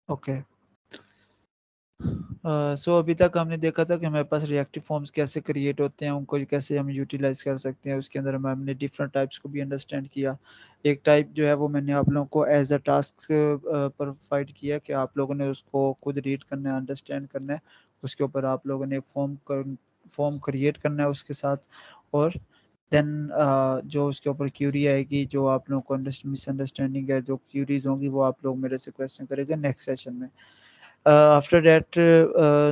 Okay. सो अभी तक हमने देखा था कि हमारे पास रिएक्टिव फॉर्म्स कैसे क्रिएट होते हैं, उनको कैसे हम यूटिलाइज कर सकते हैं। उसके अंदर हमने डिफरेंट टाइप्स को भी अंडरस्टैंड किया। एक टाइप जो है वो मैंने आप लोगों को एज अ टास्क प्रोवाइड किया कि आप लोगों ने उसको खुद रीड करना है, अंडरस्टैंड करना है। उसके ऊपर आप लोगों ने एक फॉर्म क्रिएट करना है उसके साथ। और देन जो उसके ऊपर क्यूरी आएगी, जो आप लोगों को मिसअंडरस्टैंडिंग है, जो क्यूरीज होंगी, वो आप लोग मेरे से क्वेश्चन करेंगे नेक्स्ट सेशन में। After that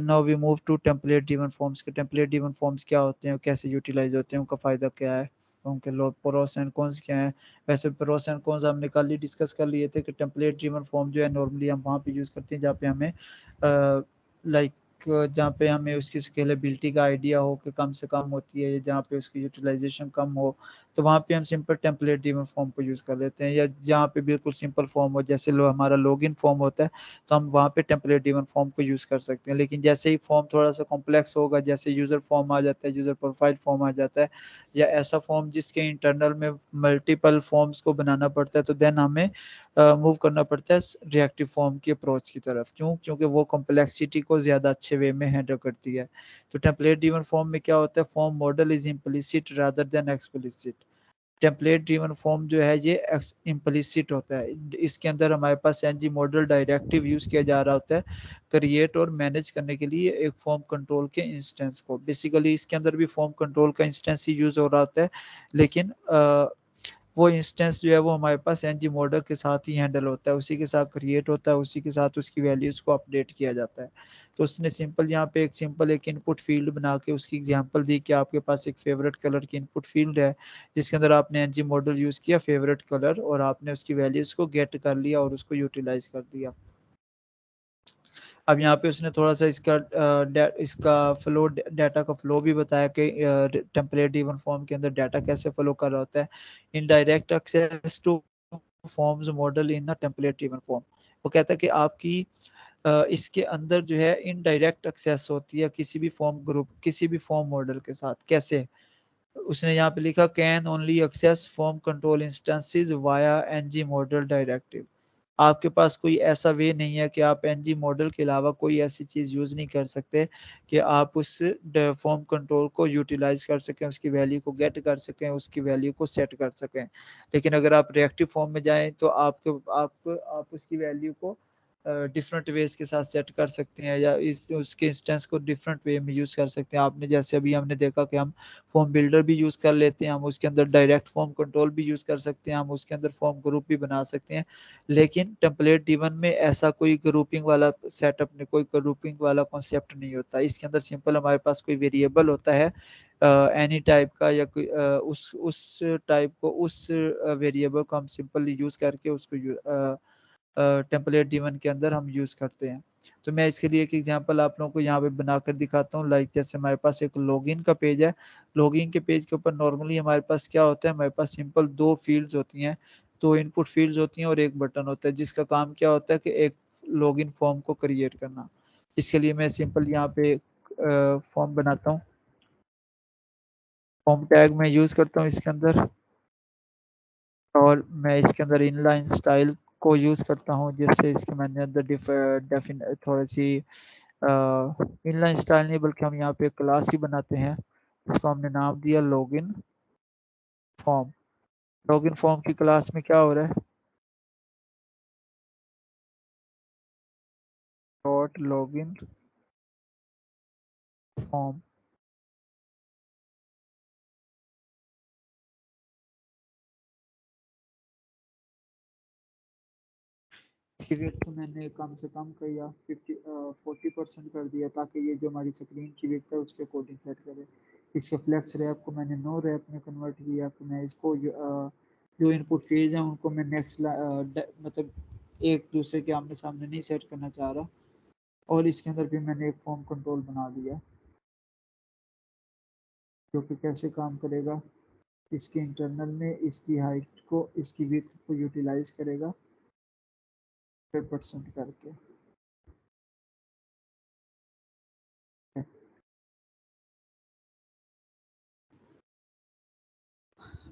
now we move to template driven forms के। टेम्पलेट ड्रिवन फॉर्म्स क्या होते हैं, कैसे यूटिलाइज होते हैं, उनका फ़ायदा क्या है, उनके लो प्रोस एंड कॉन्स क्या हैं। वैसे प्रोस एंड कॉन्स हमने कल ही डिस्कस कर लिए थे कि टेम्पलेट ड्रिवन फॉर्म जो है नॉर्मली हम वहाँ पे यूज़ करते हैं जहाँ पे हमें लाइक जहाँ पे हमें उसकी स्केलेबिलिटी का आइडिया हो कि कम से कम होती है, या जहाँ पे उसकी यूटिलाइजेशन कम हो, तो वहाँ पे हम सिंपल टेम्पलेट ड्रिवन फॉर्म को यूज़ कर लेते हैं। या जहाँ पे बिल्कुल सिंपल फॉर्म हो, जैसे हमारा लॉगिन फॉर्म होता है, तो हम वहाँ पे टेम्पलेट ड्रिवन फॉर्म को यूज़ कर सकते हैं। लेकिन जैसे ही फॉर्म थोड़ा सा कॉम्प्लेक्स होगा, जैसे यूज़र फॉर्म आ जाता है, यूज़र प्रोफाइल फॉर्म आ जाता है, या ऐसा फॉर्म जिसके इंटरनल में मल्टीपल फॉर्म्स को बनाना पड़ता है, तो देन हमें मूव करना पड़ता है रिएक्टिव फॉर्म की अप्रोच की तरफ। क्यों? क्योंकि वो कॉम्प्लेक्सिटी को ज़्यादा अच्छे वे में हैंडल करती है। तो टेम्पलेट ड्रिवन फॉर्म में क्या होता है, form model is implicit rather than explicit. Template driven form जो है ये इम्प्लिसिट होता है। इसके अंदर हमारे पास एनजी मॉडल डायरेक्टिव यूज किया जा रहा होता है क्रिएट और मैनेज करने के लिए एक फॉर्म कंट्रोल के इंस्टेंस को। बेसिकली इसके अंदर भी फॉर्म कंट्रोल का इंस्टेंस ही यूज हो रहा होता है, लेकिन वो इंस्टेंस जो है वो हमारे पास एनजी मॉडल के साथ ही हैंडल होता है, उसी के साथ क्रिएट होता है, उसी के साथ उसकी वैल्यूज को अपडेट किया जाता है। तो उसने सिंपल यहाँ पे एक इनपुट फील्ड बना के उसकी एग्जांपल दी कि आपके पास एक फेवरेट कलर की इनपुट फील्ड है, जिसके अंदर आपने एनजी मॉडल यूज किया फेवरेट कलर, और आपने उसकी वैल्यूज को गेट कर लिया और उसको यूटिलाइज कर दिया। अब यहाँ पे उसने थोड़ा सा इसका फ्लो, डाटा का फ्लो भी बताया कि टेम्पलेट ड्रिवन फॉर्म के अंदर डाटा कैसे फ्लो कर रहा होता है। Indirect access to forms model in the template driven form. वो कहता है कि आपकी इसके अंदर जो है इनडायरेक्ट एक्सेस होती है किसी भी फॉर्म ग्रुप, किसी भी फॉर्म मॉडल के साथ। कैसे? उसने यहाँ पे लिखा can only access form control instances via NG model directive. आपके पास कोई ऐसा वे नहीं है कि आप एनजी मॉडल के अलावा कोई ऐसी चीज यूज नहीं कर सकते कि आप उस फॉर्म कंट्रोल को यूटिलाइज कर सकें, उसकी वैल्यू को गेट कर सकें, उसकी वैल्यू को सेट कर सकें। लेकिन अगर आप रिएक्टिव फॉर्म में जाएं तो आप उसकी वैल्यू को डिफरेंट वेज के साथ सेट कर सकते हैं, या उसके इंस्टेंस को डिफरेंट वे में यूज कर सकते हैं। आपने जैसे अभी हमने देखा कि हम फॉर्म बिल्डर भी यूज कर लेते हैं, हम उसके अंदर डायरेक्ट फॉर्म कंट्रोल भी यूज कर सकते हैं, हम उसके अंदर फॉर्म ग्रुप भी बना सकते हैं। लेकिन टेम्पलेट ड्रिवन में ऐसा कोई ग्रुपिंग वाला सेटअप नहीं, कोई ग्रुपिंग वाला कॉन्सेप्ट नहीं होता। इसके अंदर सिंपल हमारे पास कोई वेरिएबल होता है एनी टाइप का, या कोई उस टाइप को, उस वेरिएबल को हम सिंपली यूज करके उसको टेम्पलेट ड्रिवन के अंदर हम यूज करते हैं। तो मैं इसके लिए एक एग्जांपल आप लोगों को यहाँ पे बनाकर दिखाता हूँ। लाइक जैसे हमारे पास एक लॉगिन का पेज है। लॉगिन के पेज के ऊपर नॉर्मली हमारे पास क्या होता है, हमारे पास सिंपल दो फील्ड्स होती हैं, दो इनपुट फील्ड्स होती हैं और एक बटन होता है, जिसका काम क्या होता है कि एक लॉगिन फॉर्म को क्रिएट करना। इसके लिए मैं सिंपल यहाँ पे फॉर्म बनाता हूँ। फॉर्म टैग मैं यूज करता हूँ इसके अंदर, और मैं इसके अंदर इनलाइन स्टाइल को यूज करता हूँ। जैसे इसके मैंने अंदर थोड़ी सी इनलाइन स्टाइल नहीं, बल्कि हम यहाँ पे क्लास ही बनाते हैं। इसको हमने नाम दिया लॉगिन फॉर्म। लॉगिन फॉर्म की क्लास में क्या हो रहा है, डॉट लॉगिन फॉर्म। इसकी वेट को मैंने कम से कम किया 40% कर दिया, ताकि ये जो हमारी स्क्रीन की वेट है उसके अकॉर्डिंग सेट करे। इसके फ्लेक्स रैप को मैंने नो रैप में कन्वर्ट किया। तो मैं इसको जो इनपुट फेज है उनको मैं नेक्स्ट मतलब एक दूसरे के आमने सामने नहीं सेट करना चाह रहा। और इसके अंदर भी मैंने एक फॉर्म कंट्रोल बना दिया, जो कि कैसे काम करेगा, इसके इंटरनल में इसकी हाइट को, इसकी विड्थ को यूटिलाइज करेगा 100% करके।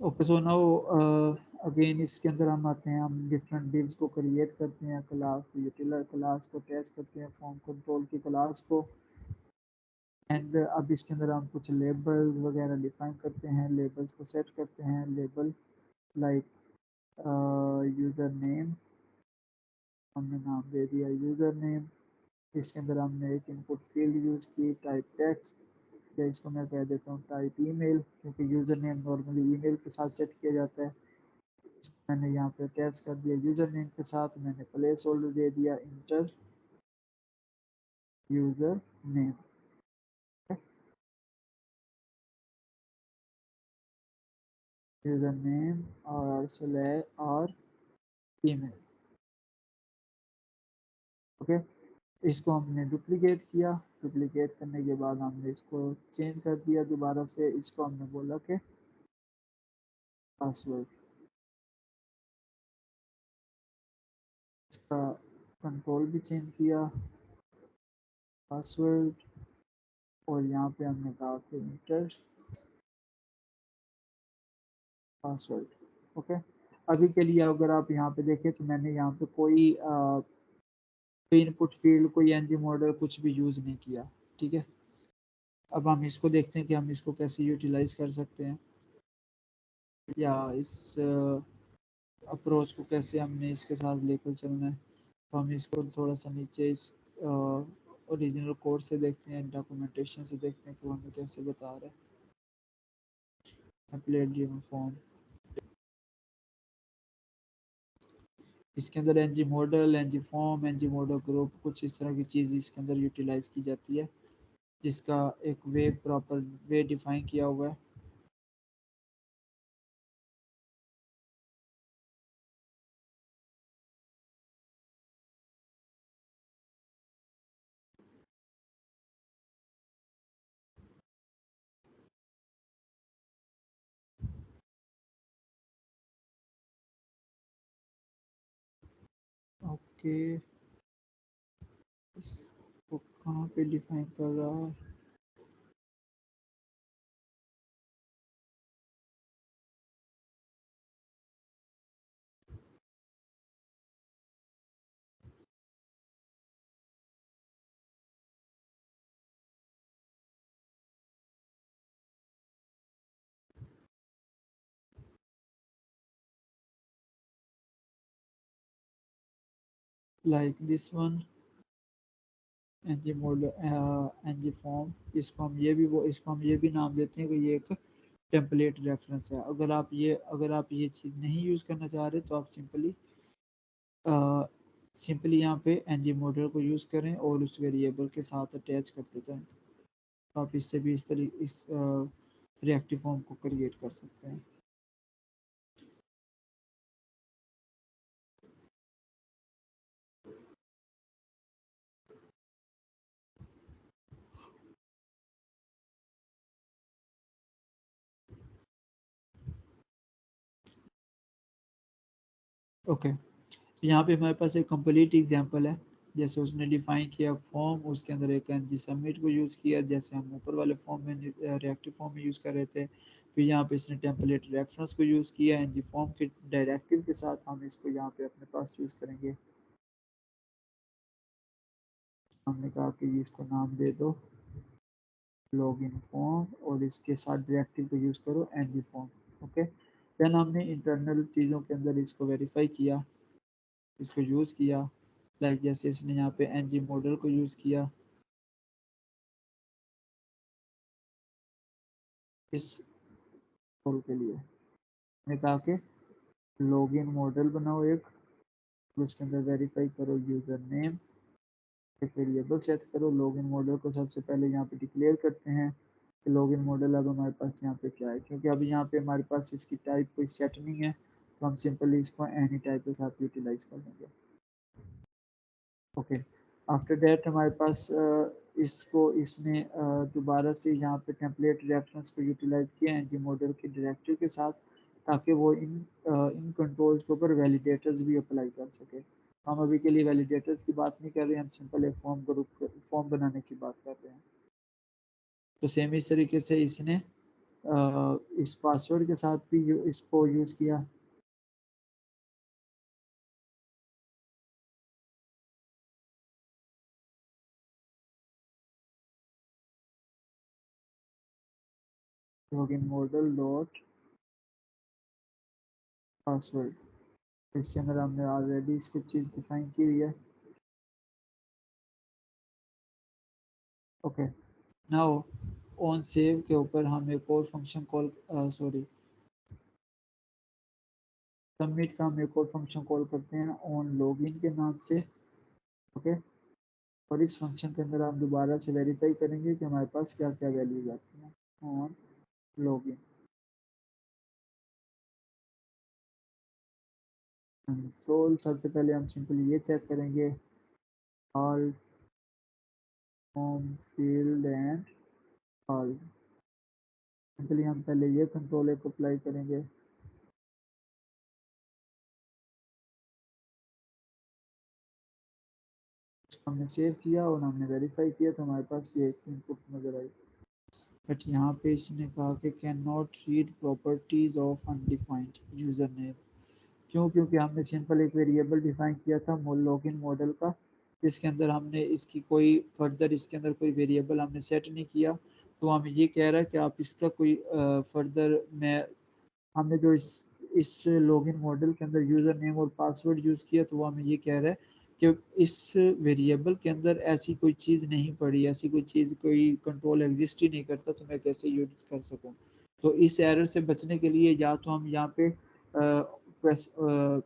ओके, सो नाउ अगेन इसके अंदर हम आते हैं, हम डिफरेंट डिव्स को क्रिएट करते हैं, क्लास को यूटिलाइज क्लास को अटैच करते हैं फॉर्म कंट्रोल की क्लास को। एंड अब इसके अंदर हम कुछ लेबल्स वगैरह डिफाइन करते हैं, लेबल्स को सेट करते हैं। लेबल लाइक यूज़र नेम, हमने नाम दे दिया यूज़र नेम। इसके अंदर हमने एक इनपुट फील्ड यूज़ की, टाइप टेक्स्ट, या इसको मैं कह देता हूँ टाइप ईमेल, क्योंकि यूज़र नेम नॉर्मली ईमेल के साथ सेट किया जाता है। मैंने यहाँ पे अटैच कर दिया यूज़र नेम के साथ, मैंने प्लेस होल्डर दे दिया inter user name. User name और स्लैश और ईमेल। ओके, इसको हमने डुप्लीकेट किया। डुप्लीकेट करने के बाद हमने इसको चेंज कर दिया दोबारा से। इसको हमने बोला कि पासवर्ड, इसका कंट्रोल भी चेंज किया पासवर्ड, और यहाँ पे हमने कहा कि इंटर पासवर्ड। ओके, अभी के लिए अगर आप यहाँ पे देखें तो मैंने यहाँ पे कोई इनपुट फील्ड, कोई एनजी मॉडल कुछ भी यूज़ नहीं किया। ठीक है, अब हम इसको देखते हैं कि हम इसको कैसे यूटिलाइज कर सकते हैं, या इस अप्रोच को कैसे हमने इसके साथ लेकर चलना है। तो हम इसको थोड़ा सा नीचे इस ओरिजिनल कोड से देखते हैं, डॉक्यूमेंटेशन से देखते हैं कि वो हमें कैसे बता रहा है। टेम्पलेट ड्रिवन फॉर्म, इसके अंदर NG model, NG form, NG model group, कुछ इस तरह की चीज़ इसके अंदर यूटिलाइज की जाती है, जिसका एक वे प्रॉपर वे डिफाइन किया हुआ है। ओके, इसको कहाँ पे डिफाइन कर रहा है? Like this one, NG model, NG form, इसको हम ये भी नाम देते हैं कि ये एक टेम्पलेट रेफरेंस है। अगर आप ये चीज़ नहीं यूज़ करना चाह रहे तो आप सिंपली यहाँ पे एनजी मॉडल को यूज़ करें और उस वेरिएबल के साथ अटैच करते जाएं। तो आप इससे भी इस रिएक्टिव फॉर्म को क्रिएट कर सकते हैं। ओके, यहाँ पे हमारे पास एक कंप्लीट एग्जांपल है। जैसे उसने डिफाइन किया फॉर्म, उसके अंदर एक एनजी सबमिट को यूज़ किया, जैसे हम ऊपर वाले फॉर्म में रिएक्टिव फॉर्म में यूज़ कर रहे थे। फिर यहाँ पे इसने टेम्पलेट रेफरेंस को यूज़ किया एनजी फॉर्म के डायरेक्टिव के साथ। हम इसको यहाँ पे अपने पास यूज़ करेंगे। हमने कहा कि इसको नाम दे दो लॉगिन फॉर्म, और इसके साथ डायरेक्टिव को यूज़ करो एनजी फॉर्म। ओके, देन हमने इंटरनल चीज़ों के अंदर इसको वेरीफाई किया, इसको यूज़ किया। लाइक जैसे इसने यहाँ पे एनजी मॉडल को यूज़ किया इस रोल के लिए। मैंने कहा कि लॉगिन मॉडल बनाओ एक, उसके अंदर वेरीफाई करो यूज़र नेम, एक वेरिएबल सेट करो। लॉगिन मॉडल को सबसे पहले यहाँ पे डिक्लेयर करते हैं कि लॉगिन मॉडल अब हमारे पास यहाँ पे क्या है, क्योंकि अभी यहाँ पे हमारे पास इसकी टाइप कोई सेट नहीं है, तो हम सिंपली इसको एनी टाइप के साथ यूटिलाइज कर देंगे। ओके, आफ्टर दैट हमारे पास इसको इसने दोबारा से यहाँ पे टेम्पलेट रेफरेंस को यूटिलाइज किया एनजी मॉडल के डायरेक्टिव के साथ, ताकि वो इन कंट्रोल्स के ऊपर वैलिडेटर्स भी अप्लाई कर सके। हम अभी के लिए वैलिडेटर्स की बात नहीं कर रहे हैं, हम सिंपल एक फॉर्म बनाने की बात कर रहे हैं। तो सेम इस तरीके से इसने इस पासवर्ड के साथ भी इसको यूज़ किया। Login model dot password. इसके अंदर हमने ऑलरेडी इसकी चीज़ डिफाइन की हुई है। ओके, नाउ ऑन सेव के ऊपर हम एक और फंक्शन कॉल सॉरी सबमिट का हम एक और फंक्शन कॉल करते हैं ऑन लॉगिन के नाम से। ओके, और इस फंक्शन के अंदर हम दोबारा से वेरीफाई करेंगे कि हमारे पास क्या क्या वैल्यूज आती हैं ऑन लॉगिन। कंसोल सबसे पहले हम सिंपली ये चेक करेंगे all home field and all. Simply हम पहले ये कंट्रोल एक अप्लाई करेंगे। हमने सेव किया और हमने वेरीफाई किया तो हमारे पास ये इनपुट नज़र आई। बट यहाँ पे इसने कहा कि can not read properties of undefined user name. क्यों? क्योंकि हमने सिंपल एक वेरिएबल डिफाइन किया था लॉगिन मॉडल का, जिसके अंदर हमने इसकी कोई फर्दर इसके अंदर कोई वेरिएबल हमने सेट नहीं किया। तो हमें ये कह रहा है कि आप इसका कोई फर्दर मैं हमने जो इस लॉगिन मॉडल के अंदर यूज़र नेम और पासवर्ड यूज़ किया तो वो हमें ये कह रहा है कि इस वेरिएबल के अंदर ऐसी कोई चीज़ नहीं पड़ी, ऐसी कोई चीज़ कोई कंट्रोल एग्जिस्ट ही नहीं करता, तो मैं कैसे यूज़ कर सकूँ। तो इस एरर से बचने के लिए या तो हम यहाँ पे क्वेश्चन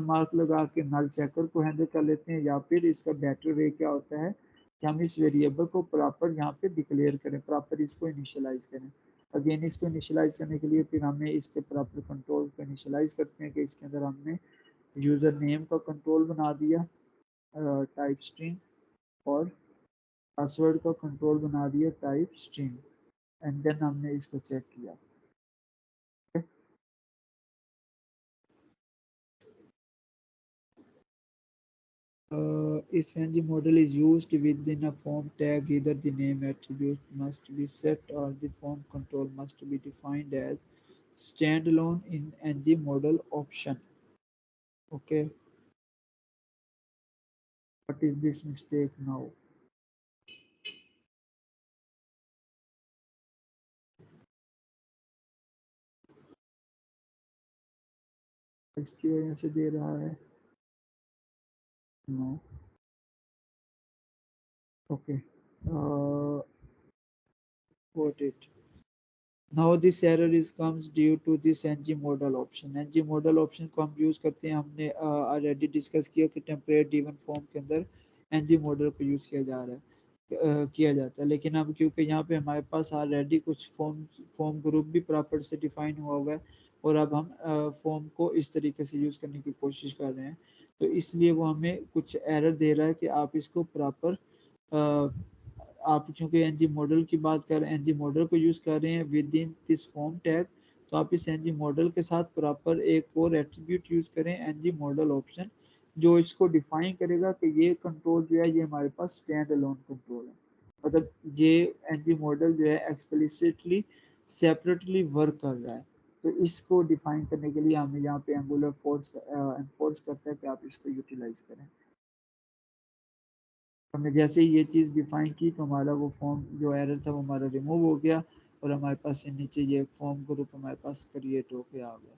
मार्क लगा के नल चेकर को हैंडल कर लेते हैं, या फिर इसका बेटर वे क्या होता है कि हम इस वेरिएबल को प्रॉपर यहाँ पे डिक्लेयर करें, प्रॉपर इसको इनिशियलाइज करें। अगेन इसको इनिशियलाइज करने के लिए फिर हमें इसके प्रॉपर कंट्रोल को इनिशियलाइज करते हैं कि इसके अंदर हमने यूज़र नेम का कंट्रोल बना दिया टाइप स्ट्रिंग, और पासवर्ड का कंट्रोल बना दिया टाइप स्ट्रिंग, एंड देन हमने इसको चेक किया। If ng model is used within a form tag, either the name attribute must be set or the form control must be defined as standalone in ng model option. Okay, what is this mistake now? इसकी वजह से दे रहा है no. Okay, got it. Now this error is comes due to this ng model option। ng model option को हम use करते हैं, हमने ऑलरेडी डिस्कस किया कि टेम्परेट गिवन फॉर्म के अंदर ng मॉडल को यूज किया जा रहा है किया जाता है। लेकिन अब क्योंकि यहाँ पे हमारे पास ऑलरेडी कुछ फॉर्म ग्रुप भी प्रॉपर से डिफाइन हुआ है, और अब हम फॉर्म को इस तरीके से यूज करने की कोशिश कर रहे हैं, तो इसलिए वो हमें कुछ एरर दे रहा है कि आप इसको प्रॉपर आप क्योंकि एनजी मॉडल की बात कर रहे हैं, एनजी मॉडल को यूज कर रहे हैं with in this form tag, तो आप इस एनजी मॉडल के साथ प्रॉपर एक और एट्रीब्यूट यूज करें एनजी मॉडल ऑप्शन, जो इसको डिफाइन करेगा कि ये कंट्रोल जो है ये हमारे पास स्टैंड अलोन कंट्रोल है, मतलब ये एनजी मॉडल जो है एक्सप्लिसिटली सेपरेटली वर्क कर रहा है। तो इसको डिफाइन करने के लिए हमें यहाँ पे एंगुलर फोर्स एनफोर्स करता है कि आप इसको यूटिलाइज करें। हमने जैसे ही ये चीज़ डिफाइन की तो हमारा वो फॉर्म जो एरर था वो हमारा रिमूव हो गया, और हमारे पास ये नीचे ये फॉर्म ग्रुप हमारे पास क्रिएट होके आ गया।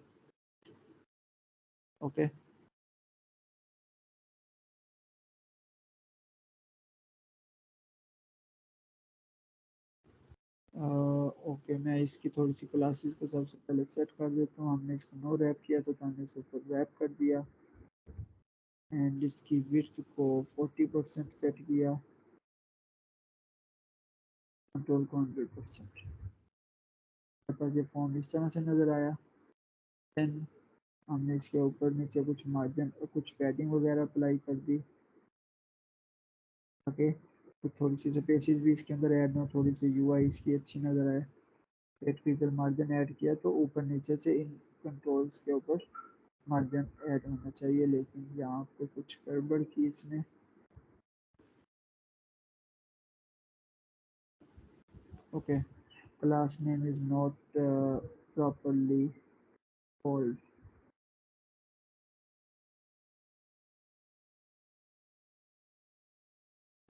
ओके, ओके, मैं इसकी थोड़ी सी क्लासेस को सबसे पहले सेट कर देता हूँ। हमने इसको नो रैप किया तो हमने इसको ऊपर रैप कर दिया, एंड इसकी विड्थ को 40% सेट किया, कंट्रोल को 100%। ये फॉर्म इस तरह से नज़र आया। देन हमने इसके ऊपर नीचे कुछ मार्जिन कुछ पैडिंग वगैरह अप्लाई कर दी। ओके, तो थोड़ी सी स्पेसिस भी इसके अंदर ऐड हो, थोड़ी सी यूआई इसकी अच्छी नज़र आए। एक फिगर मार्जिन ऐड किया तो ऊपर नीचे से इन कंट्रोल्स के ऊपर मार्जिन ऐड होना चाहिए, लेकिन यहाँ पे कुछ गड़बड़ की इसने। Okay, class name is not properly called.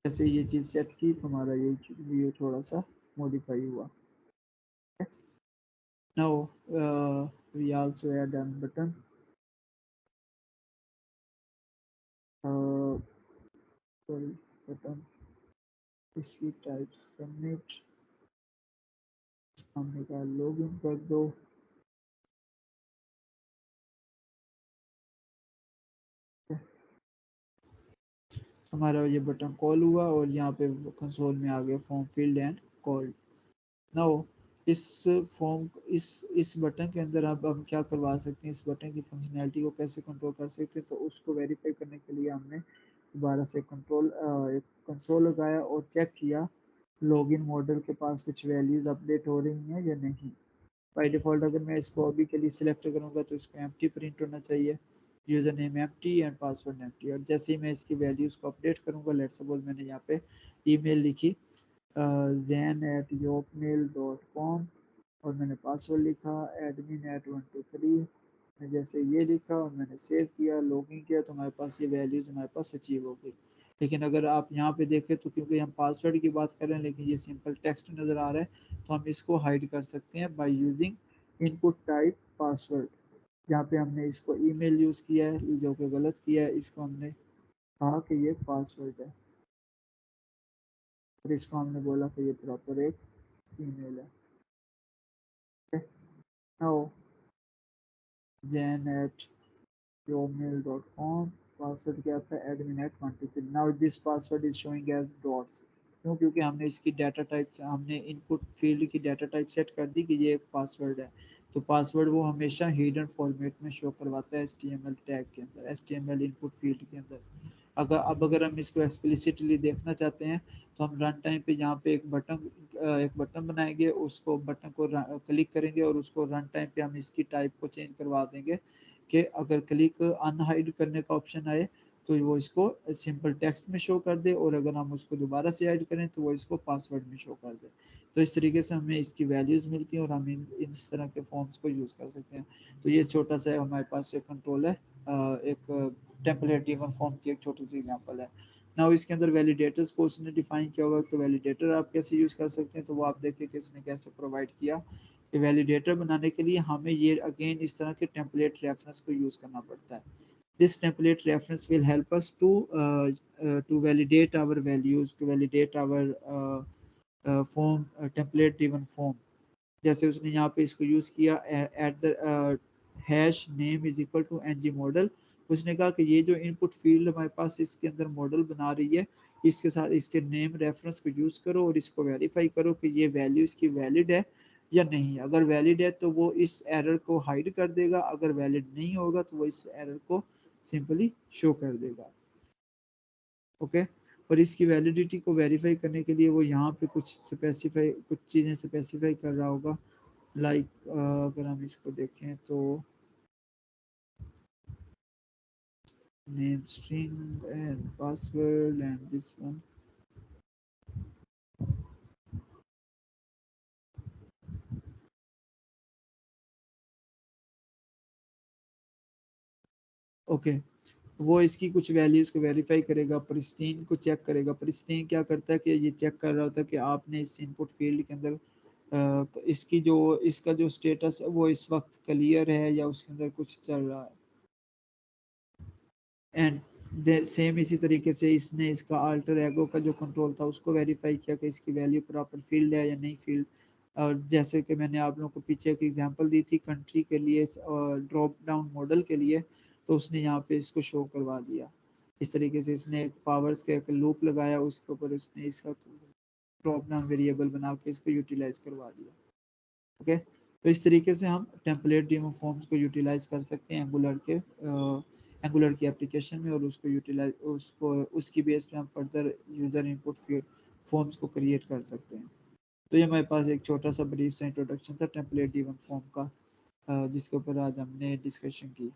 जैसे ये चीज़ सेट की तो हमारा ये थोड़ा सा मॉडिफाई हुआ। Now we also add a button. uh, Sorry, button, इसकी टाइप सबमिट, हमने कहा लॉग इन कर दो। हमारा ये बटन कॉल हुआ और यहाँ पे कंसोल में आ गया form field and called. Now इस फॉर्म इस बटन के अंदर अब हम क्या करवा सकते हैं, इस बटन की फंक्शनैलिटी को कैसे कंट्रोल कर सकते हैं, तो उसको वेरीफाई करने के लिए हमने दोबारा से एक कंसोल लगाया और चेक किया लॉगिन मॉडल के पास कुछ वैल्यूज अपडेट हो रही हैं या नहीं। बाय डिफ़ॉल्ट अगर मैं इसको अभी के लिए सिलेक्ट करूँगा तो इसको एम्प्टी प्रिंट होना चाहिए, user name empty and password empty. और जैसे ही मैं इसकी वैल्यूज़ को अपडेट करूँगा, लेट्स सपोज मैंने यहाँ पे ईमेल लिखी zen@yokmail.com और मैंने पासवर्ड लिखा admin@123। मैं जैसे ये लिखा और मैंने सेव किया, लॉगिन किया, तो हमारे पास ये वैल्यूज़ हमारे पास अचीव हो गई। लेकिन अगर आप यहाँ पे देखें तो क्योंकि हम पासवर्ड की बात कर रहे हैं लेकिन ये सिंपल टेक्स्ट नज़र आ रहा है, तो हम इसको हाइड कर सकते हैं by using input type password. यहाँ पे हमने इसको ईमेल यूज़ किया है जो कि गलत किया है, इसको हमने कहा कि ये पासवर्ड है और इसको हमने बोला कि ये प्रॉपर एक ईमेल है। नाउ zen@yomil.com, पासवर्ड क्या था admin@123। Now this password is showing as dots, क्यों? क्योंकि हमने इसकी डाटा टाइप, हमने इनपुट फील्ड की डाटा टाइप सेट कर दी कि ये एक पासवर्ड है। तो पासवर्ड वो हमेशा हिडन फॉर्मेट में शो करवाता है HTML टैग के अंदर, HTML इनपुट फील्ड के अंदर। अगर हम इसको एक्सप्लिसिटली देखना चाहते हैं तो हम रन टाइम पे यहाँ पे एक बटन बनाएंगे, उसको बटन को क्लिक करेंगे और उसको रन टाइम पे हम इसकी टाइप को चेंज करवा देंगे कि अगर क्लिक अनहाइड करने का ऑप्शन आए तो वो इसको सिंपल टेक्स्ट में शो कर दे, और अगर हम उसको दोबारा से ऐड करें तो वो इसको पासवर्ड में शो कर दे। तो इस तरीके से हमें इसकी वैल्यूज मिलती हैं और हम इस तरह के फॉर्म्स को यूज़ कर सकते हैं। तो ये छोटा सा हमारे पास एक कंट्रोल है, एक टेम्पलेट गिवन फॉर्म की एक छोटी सी एग्जांपल है। नाउ इसके अंदर वैलिडेटर्स को उसने डिफाइन किया होगा, तो वैलिडेटर आप कैसे यूज़ कर सकते हैं, तो वो आप देखिए कि इसने कैसे प्रोवाइड किया। वैलिडेटर बनाने के लिए हमें ये अगेन इस तरह के टेम्पलेट रेफरेंस को यूज़ करना पड़ता है। This template reference will help us to validate our values, to validate our form, template driven form। जैसे उसने यहाँ पे इसको यूज किया at the hash name is equal to ng model. उसने कहा कि ये जो इनपुट फील्ड हमारे पास इसके अंदर मॉडल बना रही है, इसके साथ इसके नेम रेफरेंस को यूज करो और इसको वेरीफाई करो कि ये वैल्यू इसकी वैलिड है या नहीं। अगर वैलिड है तो वो इस एरर को हाइड कर देगा, अगर वैलिड नहीं होगा तो वो इस एरर को सिंपली शो कर देगा। ओके। और इसकी वैलिडिटी को वेरीफाई करने के लिए वो यहाँ पे कुछ चीज़ें स्पेसिफाई कर रहा होगा। लाइक अगर हम इसको देखें तो name string and password and this one. Okay. वो इसकी कुछ वैल्यूज को वेरीफाई करेगा, प्रिस्टीन को चेक करेगा। प्रिस्टीन क्या करता है कि ये चेक कर रहा होता है कि आपने इस इनपुट फील्ड के अंदर इसका जो स्टेटस है वो इस वक्त क्लियर है या उसके अंदर कुछ चल रहा है। एंड सेम इसी तरीके से इसने इसका अल्टर एगो का जो कंट्रोल था उसको वेरीफाई किया कि इसकी वैल्यू प्रॉपर फील्ड है या नहीं फील्ड। और जैसे कि मैंने आप लोगों को पीछे एक एग्जांपल दी थी कंट्री के लिए और ड्रॉप डाउन मॉडल के लिए, तो उसने यहाँ पे इसको शो करवा दिया। इस तरीके से इसने एक पावर्स का एक लूप लगाया, उसके ऊपर उसने इसका ड्रॉप डाउन वेरिएबल बना के इसको यूटिलाइज करवा दिया। ओके। तो इस तरीके से हम टेम्पलेट डेमो फॉर्म्स को यूटिलाइज कर सकते हैं एंगुलर की एप्लीकेशन में, और उसको यूटिलाइज उसको उसकी बेस पे हम फर्दर यूजर इनपुट फॉर्म्स को क्रिएट कर सकते हैं। तो ये हमारे पास एक छोटा सा ब्रीफ सा इंट्रोडक्शन था टेम्पलेट ड्रिवन फॉर्म का, जिसके ऊपर आज हमने डिस्कशन की।